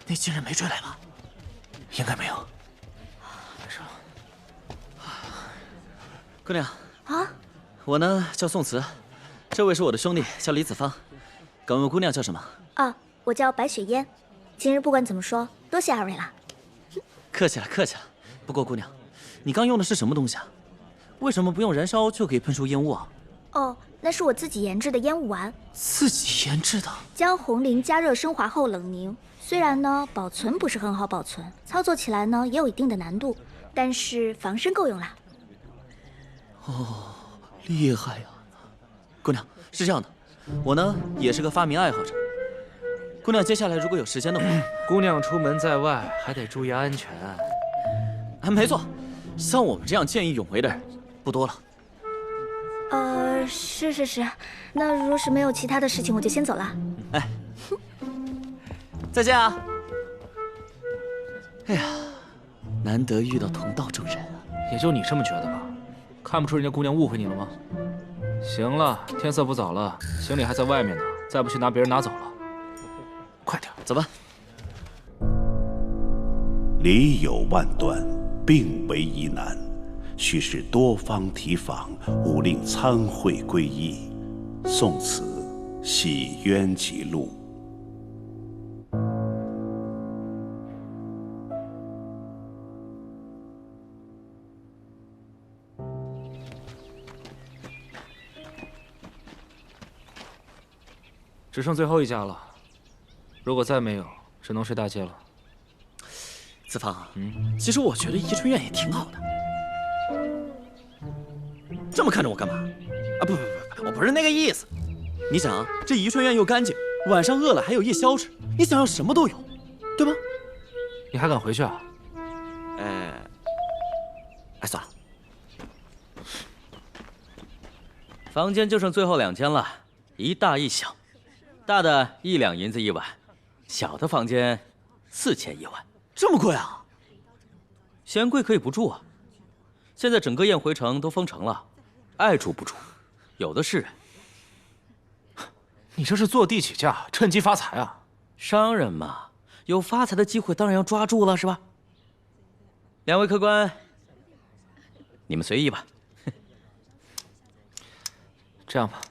那金人没追来吧？应该没有。没事了。姑娘啊，我呢叫宋慈，这位是我的兄弟，叫李子芳。敢问姑娘叫什么？啊，我叫白雪嫣。今日不管怎么说，多谢二位了。客气了，客气了。不过姑娘，你刚用的是什么东西啊？为什么不用燃烧就可以喷出烟雾啊？哦，那是我自己研制的烟雾丸，自己研制的？将红磷加热升华后冷凝。虽然呢保存不是很好保存，操作起来呢也有一定的难度，但是防身够用啦。哦，厉害呀！姑娘，是这样的，我呢也是个发明爱好者。姑娘，接下来如果有时间的话，姑娘出门在外还得注意安全。没错，像我们这样见义勇为的人不多了。是，那若是没有其他的事情，我就先走了。哎，再见啊！哎呀，难得遇到同道中人啊！也就你这么觉得吧？看不出人家姑娘误会你了吗？行了，天色不早了，行李还在外面呢，再不去拿别人拿走了。快点，走吧。理有万端，并为一难，须是多方提访，吾令参会归一。宋慈，洗冤记录。只剩最后一家了，如果再没有，只能睡大街了。子芳，其实我觉得宜春院也挺好的。这么看着我干嘛？啊，不，我不是那个意思。你想啊，这宜春院又干净，晚上饿了还有夜宵吃，你想要什么都有，对吧？你还敢回去啊？算了，房间就剩最后2间了，一大一小。大的1两银子1晚，小的房间40001晚，这么贵啊？嫌贵可以不住啊。现在整个燕回城都封城了，爱住不住，有的是人。你这是坐地起价，趁机发财啊！商人嘛，有发财的机会当然要抓住了，是吧？2位客官，你们随意吧。这样吧，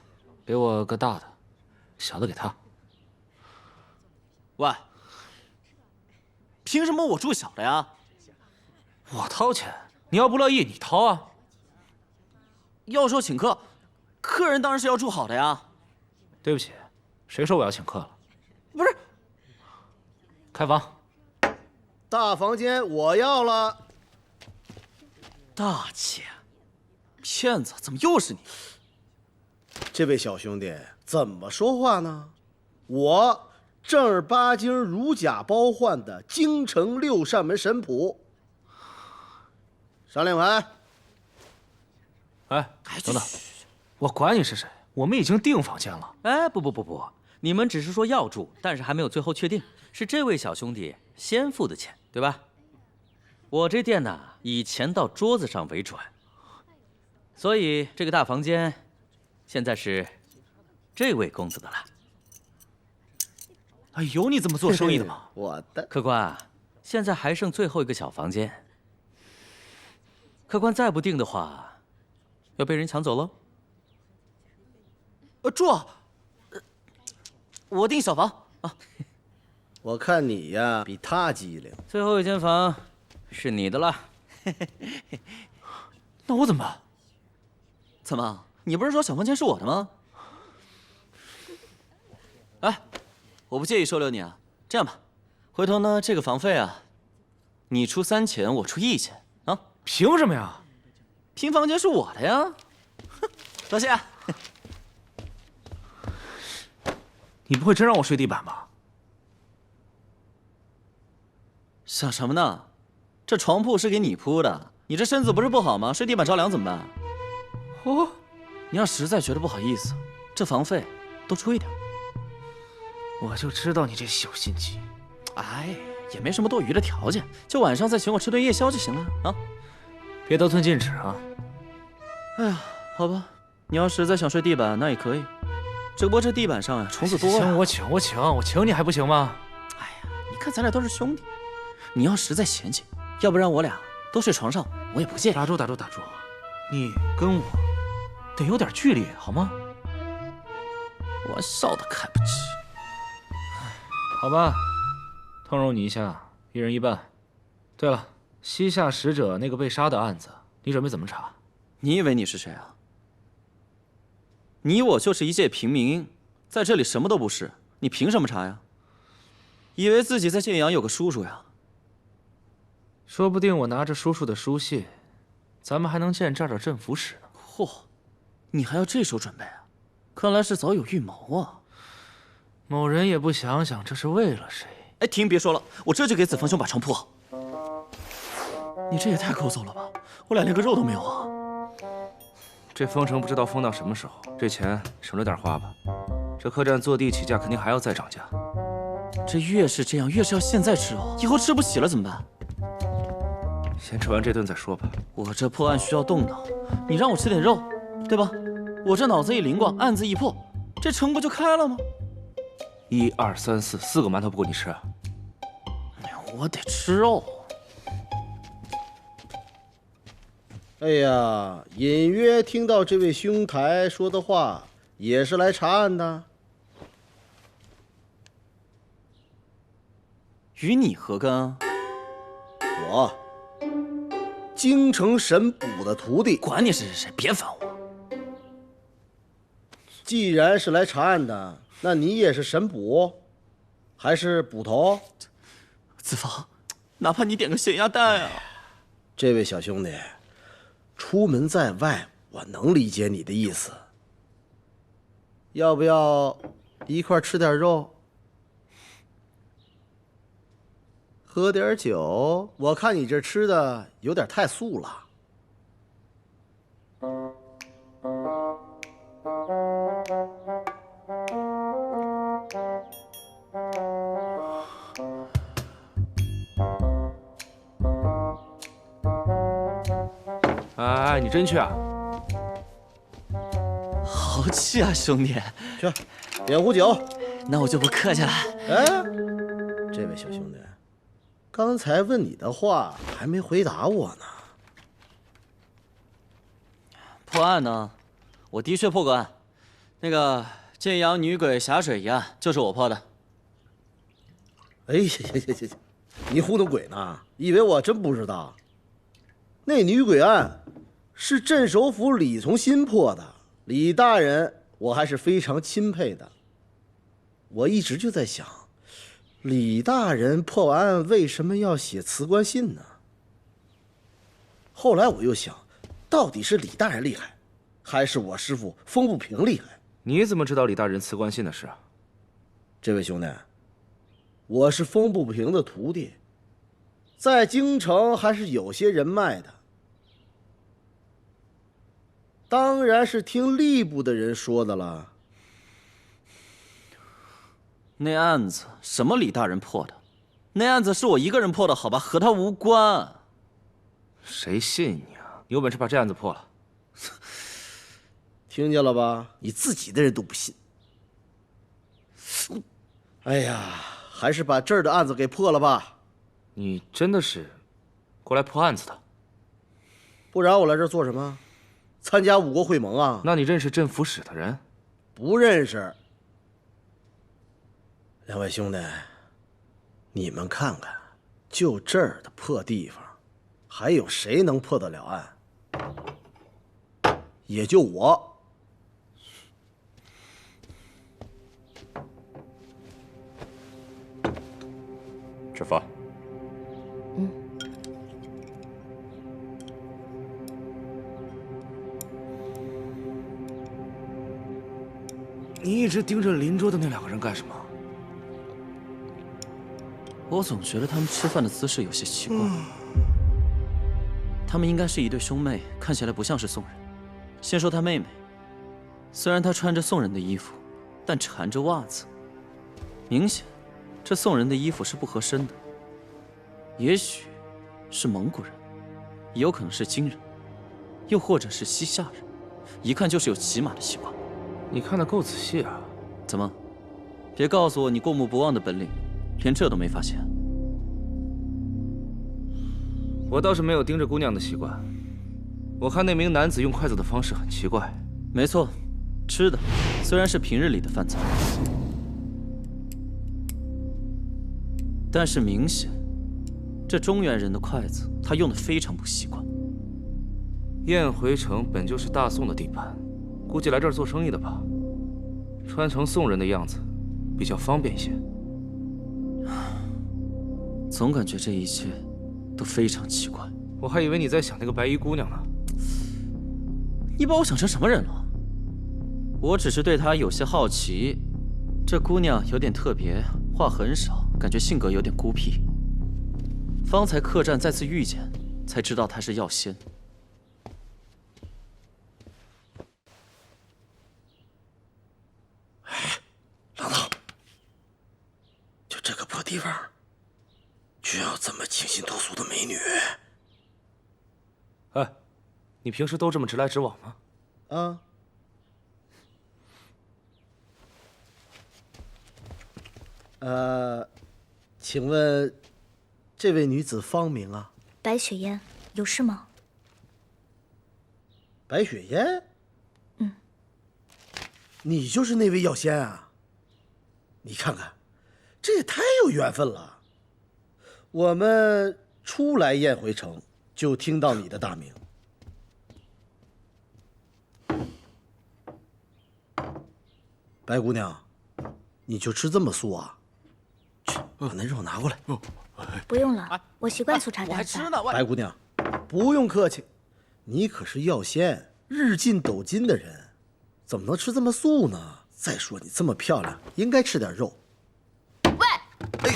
给我个大的，小的给他。喂，凭什么我住小的呀？我掏钱，你要不乐意你掏啊。要说请客，客人当然是要住好的呀。对不起，谁说我要请客了？不是，开房。大房间我要了。大姐，骗子，怎么又是你？这位小兄弟怎么说话呢？我正儿八经如假包换的京城6扇门神仆。上两排。哎，等等，我管你是谁，我们已经订房间了。哎，不，你们只是说要住，但是还没有最后确定，是这位小兄弟先付的钱，对吧？我这店呢，以钱到桌子上为准，所以这个大房间现在是这位公子的了。哎，有你这么做生意的吗？我的客官，现在还剩最后一个小房间，客官再不定的话，要被人抢走喽。住，我订小房啊。我看你呀比他机灵。最后一间房是你的了。那我怎么办？怎么？你不是说小房间是我的吗？哎，我不介意收留你啊。这样吧，回头呢，这个房费啊，你出3钱，我出1钱啊。凭什么呀？凭房间是我的呀。多谢。你不会真让我睡地板吧？想什么呢？这床铺是给你铺的，你这身子不是不好吗？睡地板着凉怎么办？哦，你要实在觉得不好意思，这房费多出一点。我就知道你这小心机。哎，也没什么多余的条件，就晚上再请我吃顿夜宵就行了啊。别得寸进尺啊。哎呀，好吧，你要实在想睡地板，那也可以。只不过这地板上呀，虫子多呀。行，我请你还不行吗？哎呀，你看咱俩都是兄弟，你要实在嫌弃，要不然我俩都睡床上，我也不介意。打住，你跟我得有点距离好吗？玩笑都开不起。好吧，通融你一下，一人一半。对了，西夏使者那个被杀的案子，你准备怎么查？你以为你是谁啊？你我就是一介平民，在这里什么都不是，你凭什么查呀？以为自己在建阳有个叔叔呀？说不定我拿着叔叔的书信，咱们还能见这儿的镇抚使呢。嚯，你还要这手准备啊？看来是早有预谋啊！某人也不想想这是为了谁。哎，停，别说了，我这就给子峰兄把床铺好。你这也太抠搜了吧！我俩连个肉都没有啊！这封城不知道封到什么时候，这钱省着点花吧。这客栈坐地起价肯定还要再涨价。这越是这样，越是要现在吃哦，以后吃不起了怎么办？先吃完这顿再说吧。我这破案需要动脑，你让我吃点肉，对吧？我这脑子一灵光，案子一破，这城不就开了吗？1、2、3、4，4个馒头不够你吃啊？我得吃肉。哎呀，隐约听到这位兄台说的话，也是来查案的。与你何干啊？我，京城神捕的徒弟。管你是谁，别烦我。既然是来查案的，那你也是神捕，还是捕头？子枫，哪怕你点个咸鸭蛋啊！这位小兄弟，出门在外，我能理解你的意思。要不要一块吃点肉，喝点酒？我看你这吃的有点太素了。哎，你真去啊？豪气啊，兄弟！去，点壶酒。那我就不客气了。哎，这位小兄弟，刚才问你的话还没回答我呢。破案呢？我的确破过案。那个建阳女鬼霞水一案就是我破的。哎，行，你糊弄鬼呢？以为我真不知道？那女鬼案是镇守府李从新破的，李大人我还是非常钦佩的。我一直就在想，李大人破完案为什么要写辞官信呢？后来我又想，到底是李大人厉害，还是我师傅风不平厉害？你怎么知道李大人辞官信的事啊？这位兄弟，我是风不平的徒弟，在京城还是有些人脉的。当然是听吏部的人说的了。那案子什么李大人破的？那案子是我一个人破的，好吧，和他无关。谁信你啊？你有本事把这案子破了。听见了吧？你自己的人都不信。哎呀，还是把这儿的案子给破了吧。你真的是过来破案子的？不然我来这儿做什么？参加五国会盟啊？那你认识镇抚使的人？不认识。两位兄弟，你们看看，就这儿的破地方，还有谁能破得了案？也就我。吃饭。你一直盯着邻桌的那2个人干什么？我总觉得他们吃饭的姿势有些奇怪。他们应该是一对兄妹，看起来不像是宋人。先说他妹妹，虽然她穿着宋人的衣服，但缠着袜子，明显这宋人的衣服是不合身的。也许是蒙古人，也有可能是金人，又或者是西夏人，一看就是有骑马的习惯。你看得够仔细啊！怎么？别告诉我你过目不忘的本领，连这都没发现？我倒是没有盯着姑娘的习惯。我看那名男子用筷子的方式很奇怪。没错，吃的虽然是平日里的饭菜，但是明显，这中原人的筷子他用的非常不习惯。燕回城本就是大宋的地盘，估计来这儿做生意的吧。穿成宋人的样子，比较方便一些。总感觉这一切都非常奇怪。我还以为你在想那个白衣姑娘呢。你把我想成什么人了？我只是对她有些好奇。这姑娘有点特别，话很少，感觉性格有点孤僻。方才客栈再次遇见，才知道她是药仙。郎当，就这个破地方，居然有这么清新脱俗的美女。哎，你平时都这么直来直往吗？请问这位女子芳名啊？白雪烟，有事吗？白雪烟？你就是那位药仙啊？你看看，这也太有缘分了。我们初来燕回城，就听到你的大名。白姑娘，你就吃这么素啊？去，把那肉拿过来。不用了，我习惯粗茶淡饭。白姑娘，不用客气，你可是药仙，日进斗金的人，怎么能吃这么素呢？再说你这么漂亮，应该吃点肉。喂，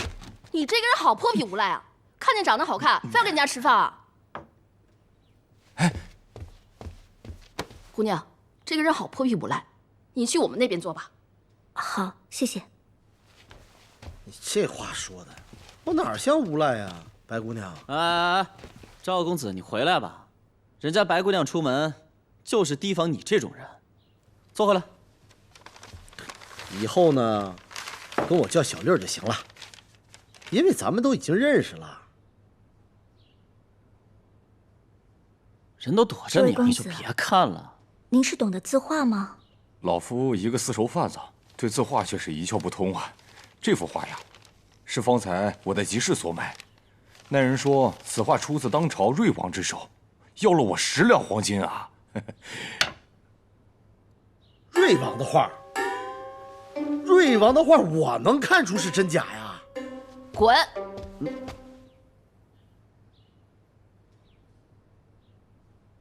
你这个人好泼皮无赖啊！看见长得好看，非要跟人家吃饭啊？姑娘，这个人好泼皮无赖，你去我们那边坐吧。好，谢谢。你这话说的，我哪像无赖啊，白姑娘？赵公子，你回来吧，人家白姑娘出门就是提防你这种人。坐回来。以后呢，跟我叫小六就行了，因为咱们都已经认识了。人都躲着你了，你就别看了。您是懂得字画吗？老夫一个私塾贩子，对字画却是一窍不通啊。这幅画呀，是方才我在集市所买。那人说此画出自当朝瑞王之手，要了我10两黄金啊。瑞王的画，瑞王的画，我能看出是真假呀？滚！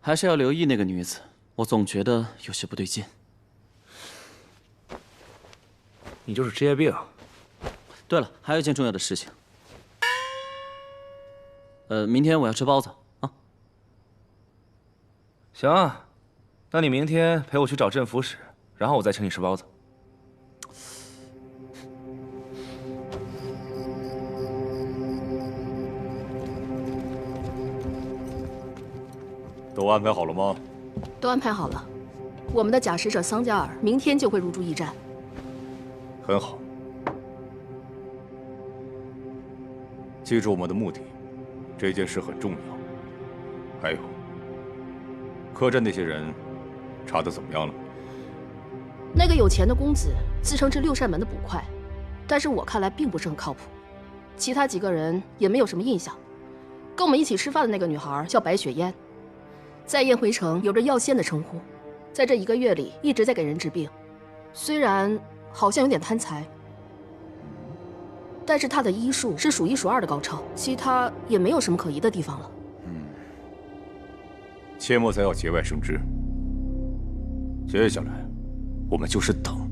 还是要留意那个女子，我总觉得有些不对劲。你就是职业病。对了，还有一件重要的事情。明天我要吃包子啊。行啊，那你明天陪我去找镇抚使，然后我再请你吃包子。都安排好了吗？都安排好了。我们的假使者桑加尔明天就会入驻驿站。很好。记住我们的目的，这件事很重要。还有，客栈那些人查得怎么样了？那个有钱的公子自称是6扇门的捕快，但是我看来并不是很靠谱。其他几个人也没有什么印象。跟我们一起吃饭的那个女孩叫白雪烟，在燕回城有着药仙的称呼，在这1个月里一直在给人治病，虽然好像有点贪财，但是她的医术是数1数2的高超，其他也没有什么可疑的地方了。切莫再要节外生枝。接下来，我们就是等。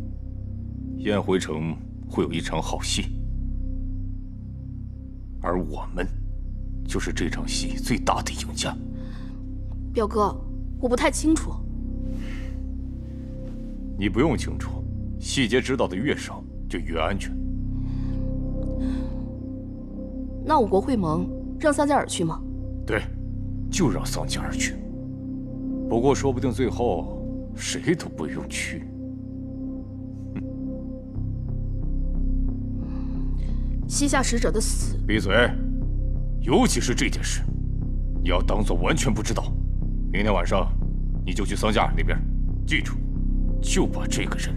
燕回城会有一场好戏，而我们就是这场戏最大的赢家。表哥，我不太清楚。你不用清楚，细节知道的越少，就越安全。那我国会盟让桑加尔去吗？对，就让桑加尔去。不过说不定最后谁都不用去。西夏使者的死，闭嘴！尤其是这件事，你要当做完全不知道。明天晚上，你就去桑加尔那边，记住，就把这个人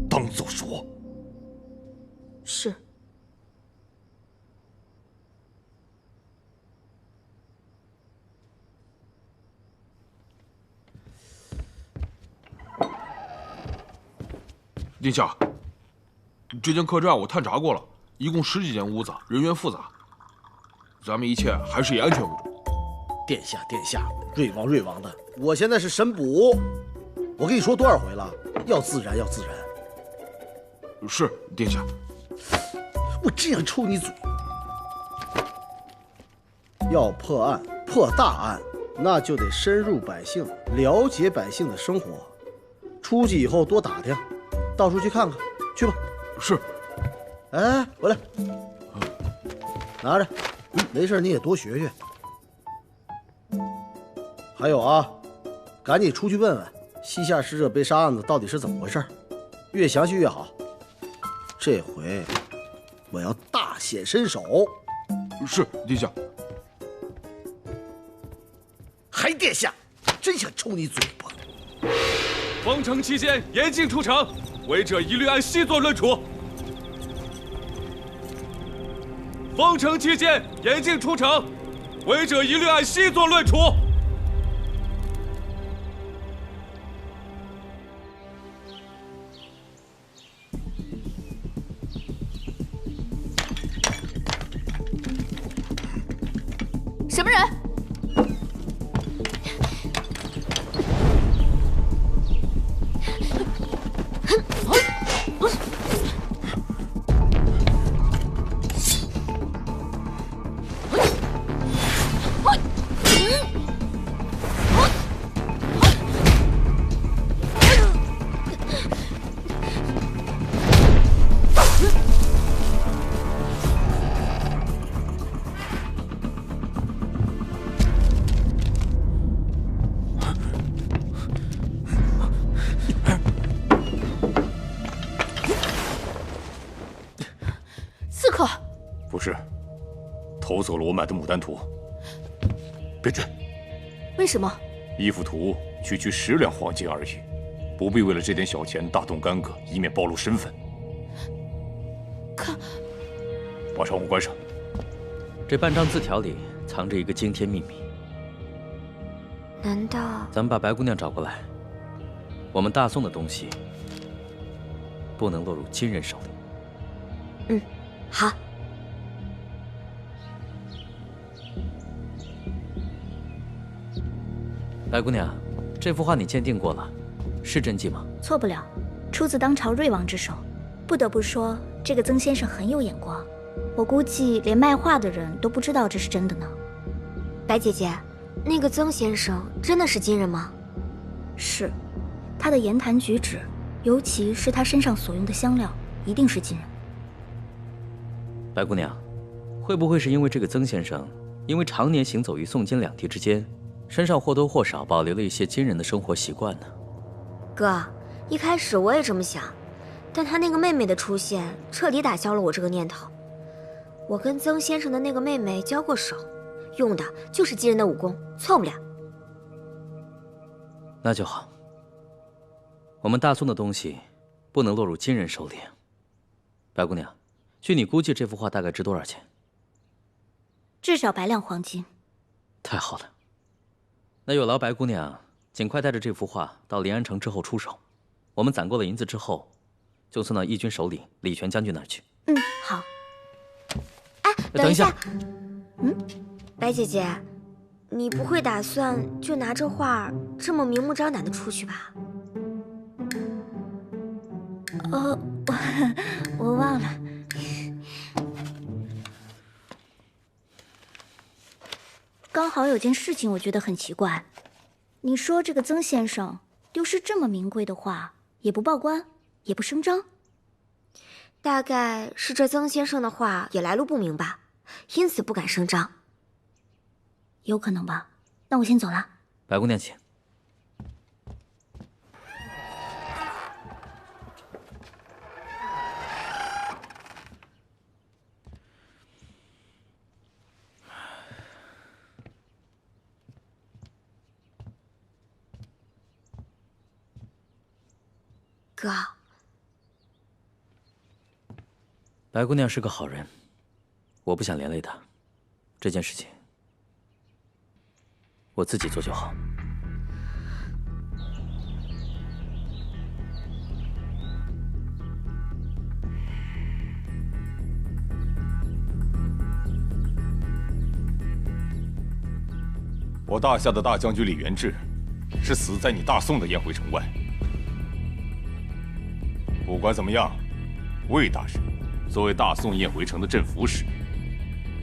当做是我。是。殿下，这间客栈我探查过了，一共10几间屋子，人员复杂，咱们一切还是以安全为重。殿下，殿下，瑞王的，我现在是神捕，我跟你说多少回了，要自然，要自然。是，殿下。我这样抽你嘴。要破案，破大案，那就得深入百姓，了解百姓的生活。出去以后多打听，到处去看看，去吧。是。哎，回来，拿着，没事你也多学学。还有啊，赶紧出去问问西夏使者被杀案子到底是怎么回事，越详细越好。这回我要大显身手。是，殿下。还殿下，真想抽你嘴巴！封城期间严禁出城，违者一律按细作论处。封城期间严禁出城，违者一律按细作论处。什么人？不是，偷走了我买的牡丹图。别震。为什么？一幅图区区10两黄金而已，不必为了这点小钱大动干戈，以免暴露身份。可，把窗户关上。这半张字条里藏着一个惊天秘密。难道……咱们把白姑娘找过来，我们大宋的东西不能落入金人手里。嗯，好。白姑娘，这幅画你鉴定过了，是真迹吗？错不了，出自当朝瑞王之手。不得不说，这个曾先生很有眼光。我估计连卖画的人都不知道这是真的呢。白姐姐，那个曾先生真的是金人吗？是，他的言谈举止，尤其是他身上所用的香料，一定是金人。白姑娘，会不会是因为这个曾先生，因为常年行走于宋金两地之间，身上或多或少保留了一些金人的生活习惯呢？哥，一开始我也这么想，但他那个妹妹的出现，彻底打消了我这个念头。我跟曾先生的那个妹妹交过手，用的就是金人的武功，错不了。那就好。我们大宋的东西，不能落入金人手里。白姑娘，据你估计，这幅画大概值多少钱？至少100两黄金。太好了。那有劳白姑娘尽快带着这幅画到临安城之后出手，我们攒够了银子之后，就送到义军首领李全将军那儿去。嗯，好。哎，等一下。嗯，白姐姐，你不会打算就拿着画这么明目张胆的出去吧？我忘了。刚好有件事情我觉得很奇怪，你说这个曾先生丢失这么名贵的画，也不报官，也不声张，大概是这曾先生的画也来路不明吧，因此不敢声张。有可能吧？那我先走了。白姑娘请。哥，白姑娘是个好人，我不想连累她。这件事情我自己做就好。我大夏的大将军李元志，是死在你大宋的燕回城外。不管怎么样，魏大人作为大宋燕回城的镇抚使，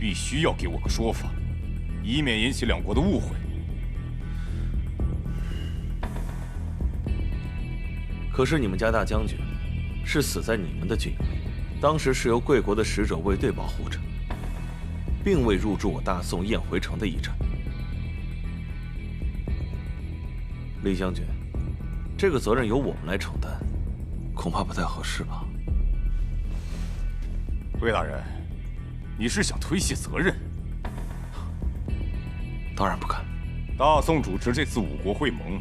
必须要给我个说法，以免引起两国的误会。可是你们家大将军是死在你们的军营里，当时是由贵国的使者卫队保护着，并未入驻我大宋燕回城的驿站。李将军，这个责任由我们来承担，恐怕不太合适吧？魏大人，你是想推卸责任？当然不敢。大宋主持这次五国会盟，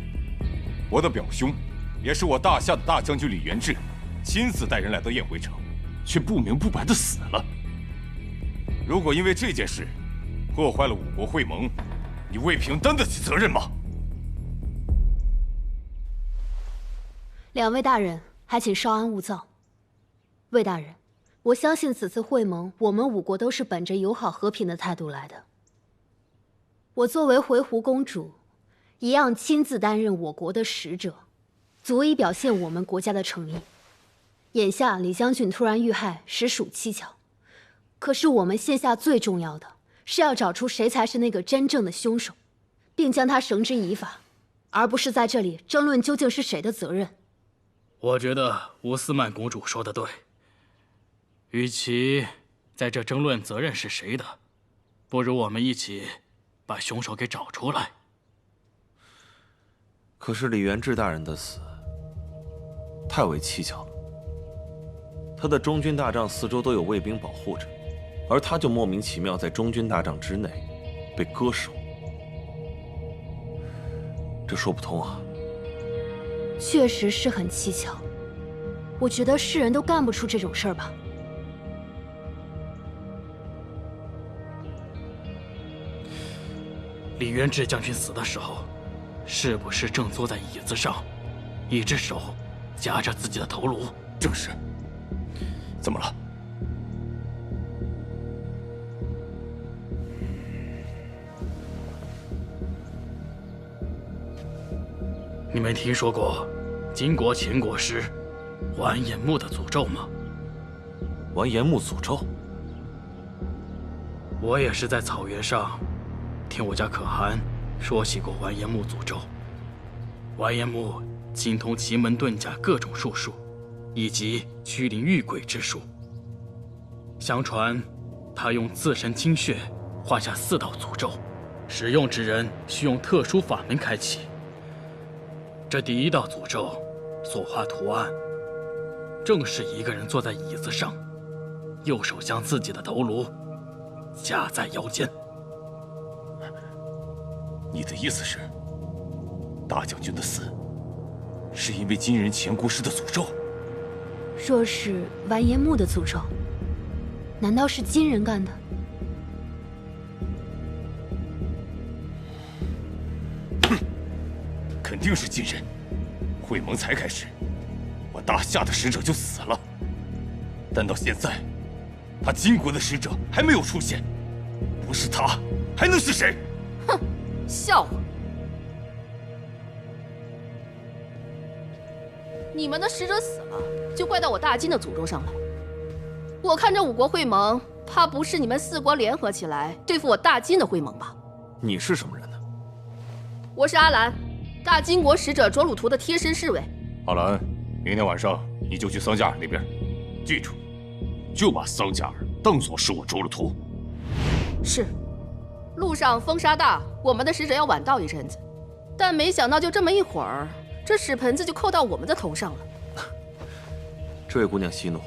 我的表兄，也是我大夏的大将军李元志，亲自带人来到燕回城，却不明不白的死了。如果因为这件事破坏了五国会盟，你魏平担得起责任吗？两位大人，还请稍安勿躁。魏大人，我相信此次会盟，我们五国都是本着友好和平的态度来的。我作为回鹘公主，一样亲自担任我国的使者，足以表现我们国家的诚意。眼下李将军突然遇害，实属蹊跷。可是我们现下最重要的是要找出谁才是那个真正的凶手，并将他绳之以法，而不是在这里争论究竟是谁的责任。我觉得吴思曼公主说的对，与其在这争论责任是谁的，不如我们一起把凶手给找出来。可是李元志大人的死太为蹊跷了，他的中军大帐四周都有卫兵保护着，而他就莫名其妙在中军大帐之内被割手，这说不通啊。确实是很蹊跷，我觉得世人都干不出这种事儿吧。李元志将军死的时候，是不是正坐在椅子上，一只手夹着自己的头颅？正是。怎么了？你们听说过金国前国师完颜穆的诅咒吗？完颜穆诅咒？我也是在草原上听我家可汗说起过完颜穆诅咒。完颜穆精通奇门遁甲各种术数，以及驱灵御鬼之术。相传，他用自身精血画下4道诅咒，使用之人需用特殊法门开启。这第1道诅咒所画图案，正是一个人坐在椅子上，右手将自己的头颅夹在腰间。你的意思是，大将军的死是因为金人前国师的诅咒？若是完颜穆的诅咒，难道是金人干的？肯定是金人。会盟才开始，我大夏的使者就死了，但到现在，他金国的使者还没有出现。不是他，还能是谁？哼，笑话！你们的使者死了，就怪到我大金的诅咒上来。我看这五国会盟，怕不是你们4国联合起来对付我大金的会盟吧？你是什么人呢？我是阿兰，大金国使者卓鲁图的贴身侍卫。阿兰，明天晚上你就去桑加尔那边，记住，就把桑加尔当作是我卓鲁图。是。路上风沙大，我们的使者要晚到一阵子，但没想到就这么一会儿，这屎盆子就扣到我们的头上了。这位姑娘息怒，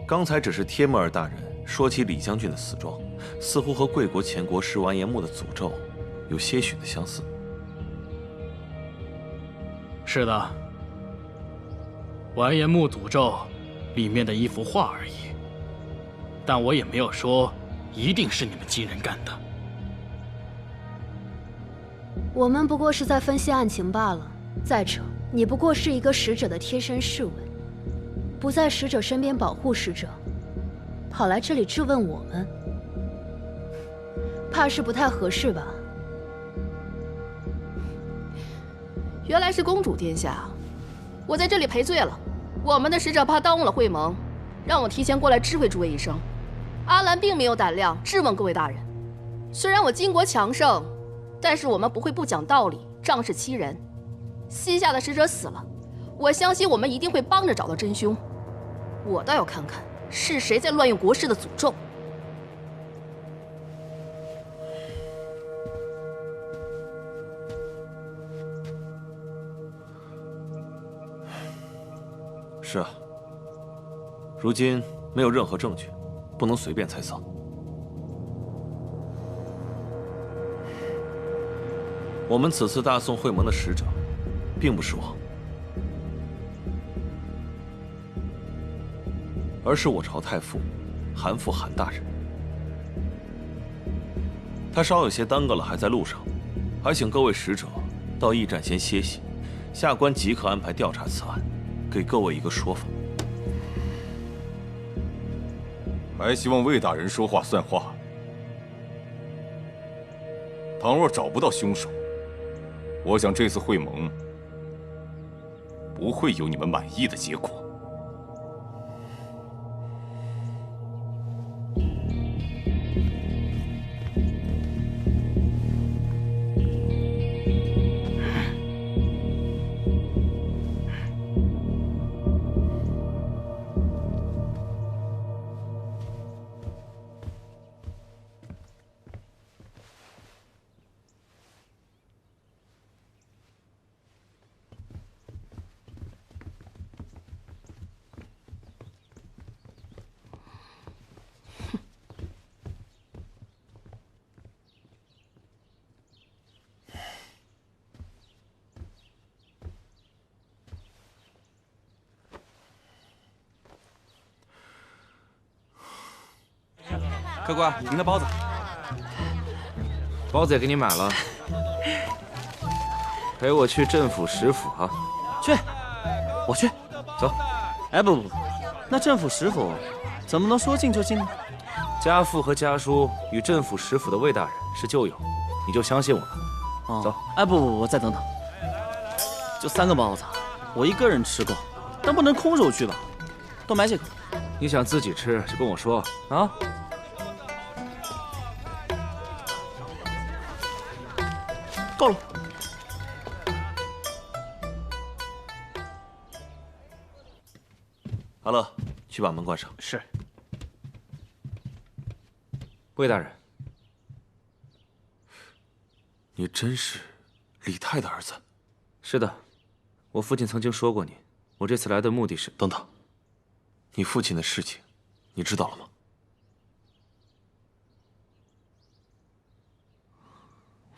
刚才只是帖木儿大人说起李将军的死状，似乎和贵国前国师完颜穆的诅咒有些许的相似。是的，完颜墓诅咒里面的一幅画而已，但我也没有说一定是你们几人干的。我们不过是在分析案情罢了。再者，你不过是一个使者的贴身侍卫，不在使者身边保护使者，跑来这里质问我们，怕是不太合适吧？原来是公主殿下，我在这里赔罪了。我们的使者怕耽误了会盟，让我提前过来知会诸位一声。阿兰并没有胆量质问各位大人。虽然我金国强盛，但是我们不会不讲道理，仗势欺人。西夏的使者死了，我相信我们一定会帮着找到真凶。我倒要看看是谁在乱用国师的诅咒。是啊，如今没有任何证据，不能随便猜测。我们此次大宋会盟的使者，并不是我，而是我朝太傅韩父韩大人。他稍有些耽搁了，还在路上，还请各位使者到驿站先歇息，下官即刻安排调查此案。给各位一个说法。还希望魏大人说话算话。倘若找不到凶手，我想这次会盟不会有你们满意的结果。客官，您的包子。包子也给你买了。陪我去镇府石府啊！去，我去。走。哎，不，那镇府石府怎么能说进就进呢？家父和家叔与镇府石府的魏大人是旧友，你就相信我吧。哦、走。哎，不，再等等。就3个包子，我一个人吃够，但不能空手去吧？多买几个。你想自己吃就跟我说啊。够了。阿乐，去把门关上。是。魏大人，你真是李泰的儿子？是的，我父亲曾经说过你。我这次来的目的是……等等，你父亲的事情，你知道了吗？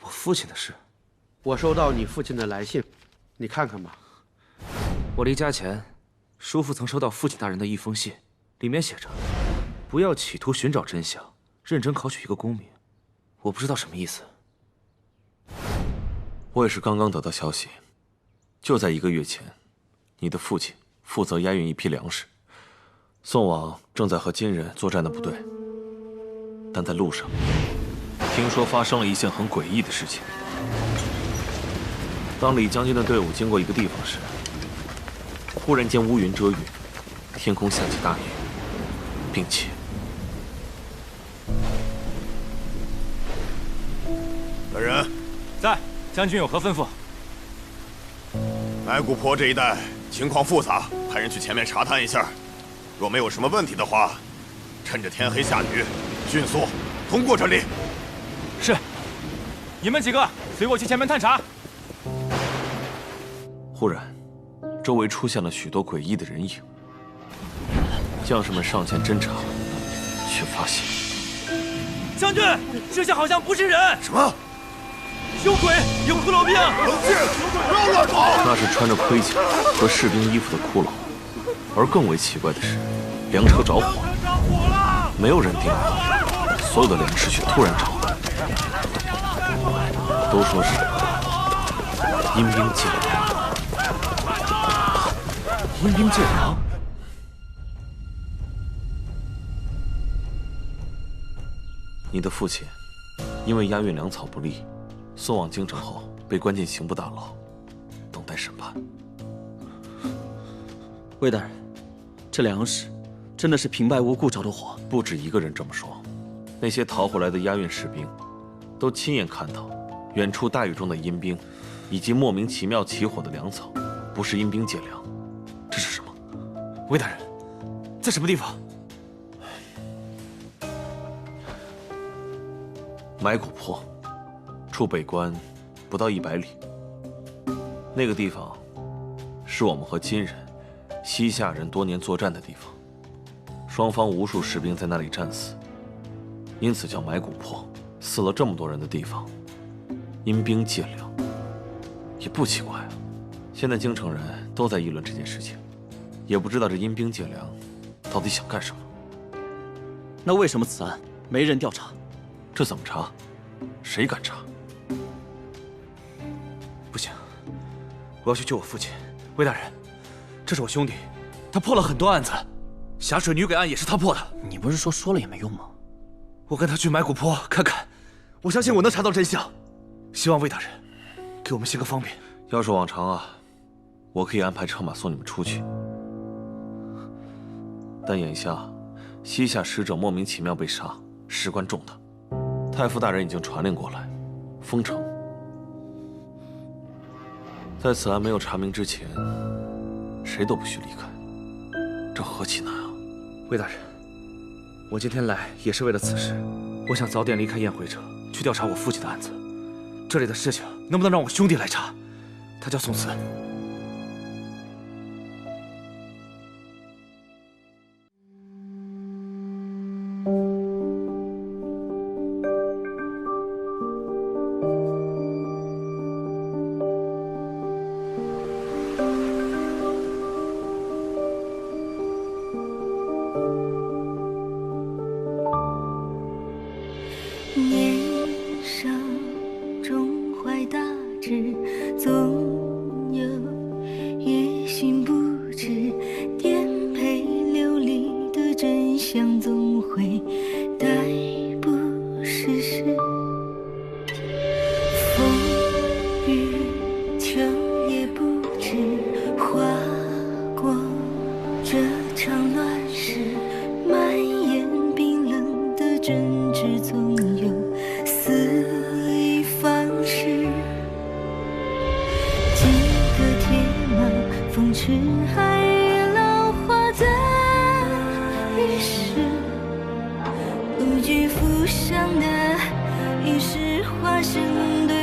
我父亲的事。我收到你父亲的来信，你看看吧。我离家前，叔父曾收到父亲大人的一封信，里面写着：“不要企图寻找真相，认真考取一个功名。”我不知道什么意思。我也是刚刚得到消息，就在1个月前，你的父亲负责押运一批粮食，送往正在和金人作战的部队，但在路上，听说发生了一件很诡异的事情。当李将军的队伍经过一个地方时，忽然间乌云遮雨，天空下起大雨，并且本人在，将军有何吩咐？白骨坡这一带情况复杂，派人去前面查探一下。若没有什么问题的话，趁着天黑下雨，迅速通过这里。是。你们几个随我去前面探查。忽然，周围出现了许多诡异的人影。将士们上前侦查，却发现，将军，这些好像不是人。什么？有鬼！有骷髅兵！冷静，不要乱跑！那是穿着盔甲和士兵衣服的骷髅。而更为奇怪的是，粮车着火，没有人盯火，所有的粮食却突然着火。都说是阴兵借粮，阴兵借粮。你的父亲因为押运粮草不力，送往京城后被关进刑部大牢，等待审判。魏大人，这粮食真的是平白无故着的火？不止一个人这么说，那些逃回来的押运士兵，都亲眼看到远处大雨中的阴兵，以及莫名其妙起火的粮草，不是阴兵借粮，这是什么？魏大人，在什么地方？埋骨坡，出北关不到100里。那个地方是我们和金人、西夏人多年作战的地方，双方无数士兵在那里战死，因此叫埋骨坡。死了这么多人的地方，阴兵借粮，也不奇怪啊。现在京城人都在议论这件事情，也不知道这阴兵借粮到底想干什么。那为什么此案没人调查？这怎么查？谁敢查？不行，我要去救我父亲。魏大人，这是我兄弟，他破了很多案子，霞水女鬼案也是他破的。你不是说了也没用吗？我跟他去埋骨坡看看，我相信我能查到真相。希望魏大人给我们些个方便。要是往常啊，我可以安排车马送你们出去。但眼下，西夏使者莫名其妙被杀，事关重大。太傅大人已经传令过来，封城。在此案没有查明之前，谁都不许离开。这何其难啊！魏大人，我今天来也是为了此事。我想早点离开宴会者，去调查我父亲的案子。这里的事情能不能让我兄弟来查？他叫宋慈。无惧浮生的，于是化身对。